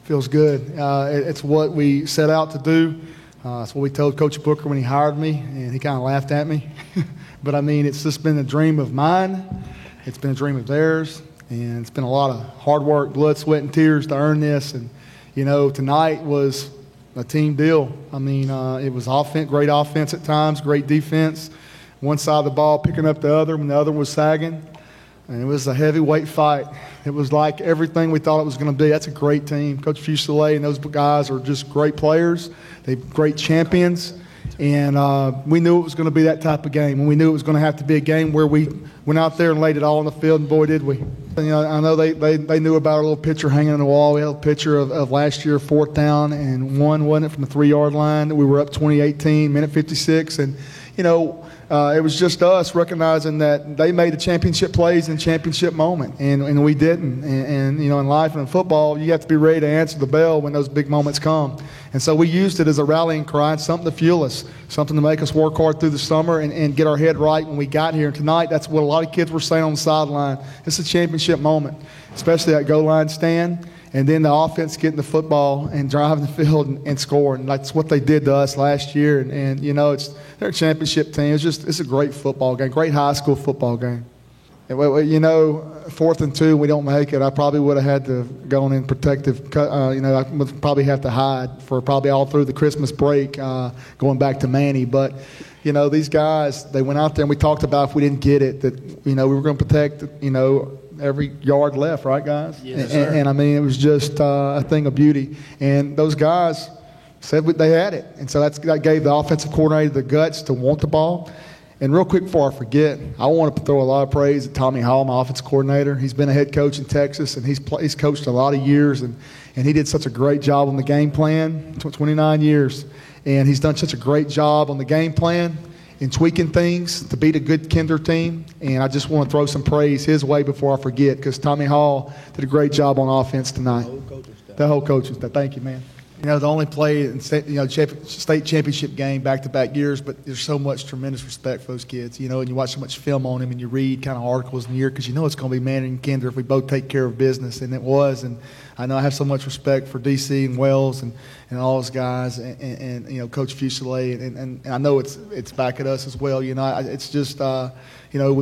Feels good. It's what we set out to do. It's what we told Coach Booker when he hired me, and he kind of laughed at me. But, I mean, it's just been a dream of mine. It's been a dream of theirs, and it's been a lot of hard work, blood, sweat, and tears to earn this. And, you know, tonight was a team deal. I mean, it was great offense at times, great defense. One side of the ball picking up the other when the other was sagging. And it was a heavyweight fight. It was like everything we thought it was going to be. That's a great team. Coach Fuselier and those guys are just great players. They're great champions. And we knew it was going to be that type of game. And we knew it was going to have to be a game where we went out there and laid it all on the field, and boy, did we. And, you know, I know they knew about our little picture hanging on the wall. We had a picture of last year, 4th down and 1, wasn't it, from the 3-yard line. We were up 20-18, minute 56. And, you know, it was just us recognizing that they made the championship plays in championship moment, and we didn't. And, you know, in life and in football, you have to be ready to answer the bell when those big moments come. And so we used it as a rallying cry and something to fuel us, something to make us work hard through the summer and get our head right when we got here. And tonight, that's what a lot of kids were saying on the sideline. It's a championship moment, especially that goal line stand. And then the offense getting the football and driving the field and scoring. That's what they did to us last year. And you know, they're a championship team. It's a great football game, great high school football game. And, you know, 4th and 2, we don't make it. I probably would have had to go in protective. You know, I would probably have to hide for probably all through the Christmas break, going back to Manny. But, you know, these guys, they went out there and we talked about if we didn't get it, that, you know, we were going to protect, you know, every yard left, right, guys? Yes, and I mean, it was just a thing of beauty. And those guys said they had it. And so that gave the offensive coordinator the guts to want the ball. And real quick before I forget, I want to throw a lot of praise at Tommy Hall, my offensive coordinator. He's been a head coach in Texas, and he's coached a lot of years, and he did such a great job on the game plan, 29 years. And he's done such a great job on the game plan in tweaking things to beat a good Kinder team. And I just want to throw some praise his way before I forget, because Tommy Hall did a great job on offense tonight. The whole coaching staff. Thank you, man. You know, they only played in state championship game back-to-back years, but there's so much tremendous respect for those kids, you know, and you watch so much film on them and you read kind of articles in the year because you know it's going to be Manning and Kinder if we both take care of business, and it was. And I know I have so much respect for DC and Wells and all those guys and you know, Coach Fuselier, and I know it's back at us as well. You know, it's just, you know,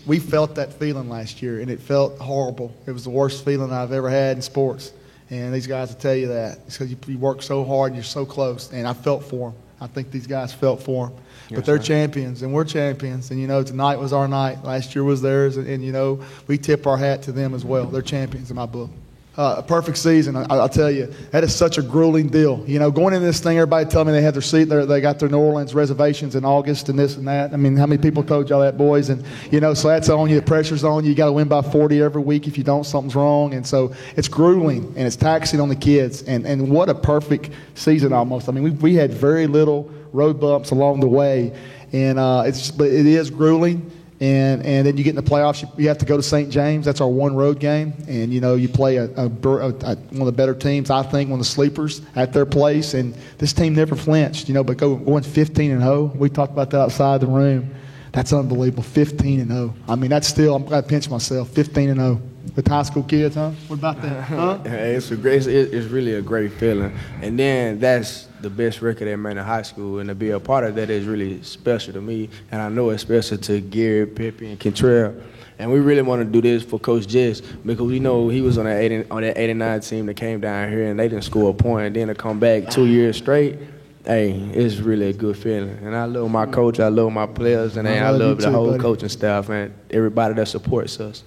we felt that feeling last year, and it felt horrible. It was the worst feeling I've ever had in sports. And these guys will tell you that. It's because you work so hard and you're so close. And I felt for them. I think these guys felt for them. Yes, but they're champions, and we're champions. And, you know, tonight was our night. Last year was theirs. And, you know, we tip our hat to them as well. They're champions in my book. A perfect season, I'll tell you. That is such a grueling deal. You know, going into this thing, everybody telling me they had their seat, they got their New Orleans reservations in August and this and that. I mean, how many people told y'all that, boys? And, you know, so that's on you. The pressure's on you. You got to win by 40 every week. If you don't, something's wrong. And so it's grueling, and it's taxing on the kids. And what a perfect season almost. I mean, we had very little road bumps along the way. And but it is grueling. And then you get in the playoffs, you have to go to St. James. That's our one road game. And, you know, you play one of the better teams, I think, one of the sleepers at their place. And this team never flinched, you know, but going 15-0, we talked about that outside the room. That's unbelievable, 15-0. I mean, that's still, I'm going to pinch myself, 15-0. With high school kids, huh? What about that? Huh? It's really a great feeling. And then that's the best record at Manning High School, and to be a part of that is really special to me, and I know it's special to Gary, Pepe, and Kentrell. And we really want to do this for Coach Jess, because we know he was on that 89 team that came down here and they didn't score a point, and then to come back 2 years straight. Hey, it's really a good feeling. And I love my coach, I love my players, and I love the whole coaching staff and everybody that supports us.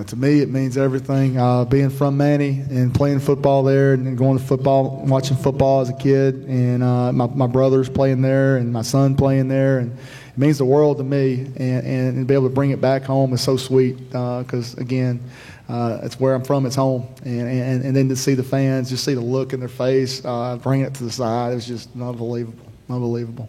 To me, it means everything. Being from Manny and playing football there, and going to football, watching football as a kid, and my brothers playing there, and my son playing there, and it means the world to me. And to be able to bring it back home is so sweet, because again, it's where I'm from. It's home, and then to see the fans, just see the look in their face, bring it to the side, it was just unbelievable.